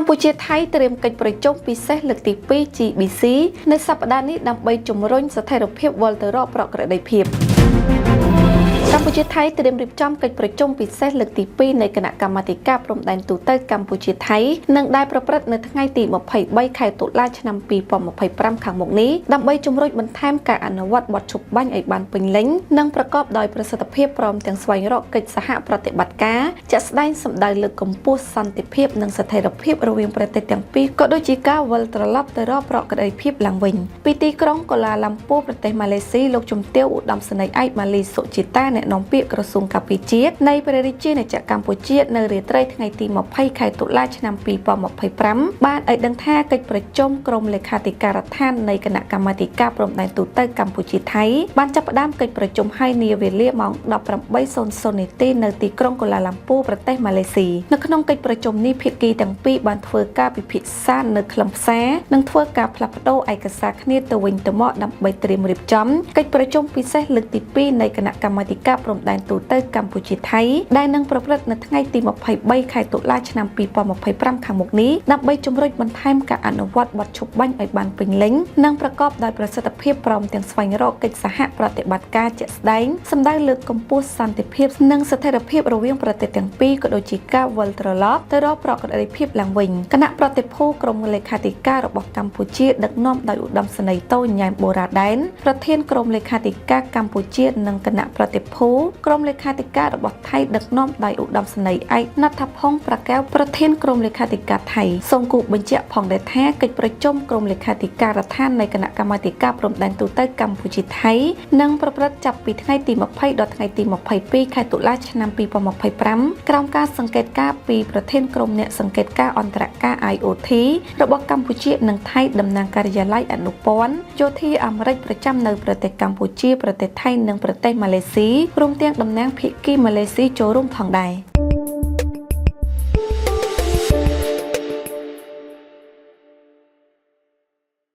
កម្ពុជាថៃត្រៀមកិច្ចប្រជុំពិសេសលើកទី2 GBC នៅសប្តាហ៍នេះដើម្បីជំរុញស្ថិរភាពវិលទៅរកប្រក្រតីភាពកម្ពុជាថៃត្រៀមរៀបចំកិច្ចប្រជុំពិសេសលើកទី2នៃគណៈកម្មាធិការព្រំដែនទូតកម្ពុជាថៃនឹងដែលប្រព្រឹត្តនៅថ្ងៃទី23ខែតុលាឆ្នាំ2025ខាងមុខនេះដើម្បីជំរុញបន្ថែមការអនុវត្តបទឈប់បាញ់ឲ្យបានពេញលេញនិងប្រកបដោយប្រសិទ្ធភាពព្រមទាំងស្វែងរកកិច្ចសហប្រតិបត្តិការជាក់ស្ដែងសម្ដៅលើកកម្ពស់សន្តិភាពនិងស្ថិរភាពរវាងប្រទេសទាំងពីរក៏ដូចជាការវិលត្រឡប់ទៅរកប្រក្រតីភាពឡើងវិញពីទីក្រុងកូឡាឡាំពូប្រទេសម៉ាឡេស៊ីលោកជំទាវឧត្តមសេនីយ៍ឯកម៉ាលីសុជាតាអ្នកនាំពាក្យក្រសួងការពារជាតិនៃព្រះរាជាណាចក្រកម្ពុជានៅរាត្រីថ្ងៃទី20ខែតុលាឆ្នាំ2025បានឲ្យដឹងថាកិច្ចប្រជុំក្រុមលេខាធិការដ្ឋាននៃគណៈកម្មាធិការព្រំដែនទូតកម្ពុជាថៃបានចាប់ផ្ដើមកិច្ចប្រជុំហើយនាវេលាម៉ោង 18:00 នាទីនៅទីក្រុងកូឡាឡាំពូប្រទេសម៉ាឡេស៊ីនៅក្នុងកិច្ចប្រជុំនេះភាគីទាំងពីរបានធ្វើការពិភាក្សានៅខ្លឹមសារនិងធ្វើការផ្លាស់ប្ដូរឯកសារគ្នាទៅវិញទៅមកដើម្បីត្រៀមរៀបចំកិច្ចប្រជុំពិសេសលើកទី2នៃគណៈកម្មាធិការព្រំដែនទូតកម្ពុជាថៃដែលនឹងប្រព្រឹត្តនៅថ្ងៃទី23ខែតុលាឆ្នាំ2025ខាងមុខនេះដើម្បីជំរុញបន្ថែមការអនុវត្តបទឈប់បាញ់ឲ្យបានពេញលេញនិងប្រកបដោយប្រសិទ្ធភាពព្រមទាំងស្វែងរកកិច្ចសហប្រតិបត្តិការជាក់ស្ដែងសម្ដៅលើកកម្ពស់សន្តិភាពនិងស្ថិរភាពរវាងប្រទេសទាំងពីរក៏ដូចជាការវិលត្រឡប់ទៅរកប្រក្រតីភាពឡើងវិញគណៈប្រតិភូក្រុមលេខាធិការរបស់កម្ពុជាដឹកនាំដោយឧត្តមសេនីយ៍តូញ៉ែមបូរ៉ាដែនប្រធានក្រុមលេខាធិការកម្ពុជានិងគណៈប្រតិភូក្រុមលេខាធិការរបស់ថៃដឹកនាំដោយឧត្តមសេនីយ៍ឯកណដ្ឋភុងប្រកែវប្រធានក្រុមលេខាធិការថៃសូមគូបញ្ជាក់ផងដែរថាកិច្ចប្រជុំក្រុមលេខាធិការដ្ឋាននៃគណៈកម្មាធិការព្រំដែនទូតកម្ពុជាថៃនឹងប្រព្រឹត្តចាប់ពីថ្ងៃទី20ដល់ថ្ងៃទី22ខែតុលាឆ្នាំ2025ក្រោមការសង្កេតការណ៍ពីប្រធានក្រុមអ្នកសង្កេតការណ៍អន្តរការ IOT របស់កម្ពុជានិងថៃតំណាងការិយាល័យអនុព័ន្ធយោធាអាមេរិកប្រចាំនៅប្រទេសកម្ពុជាប្រទេសថៃនិងប្រទេសម៉ាឡេស៊ីរួមទាំងតំណាងភាគីម៉ាឡេស៊ីចូលរួមផងដែរ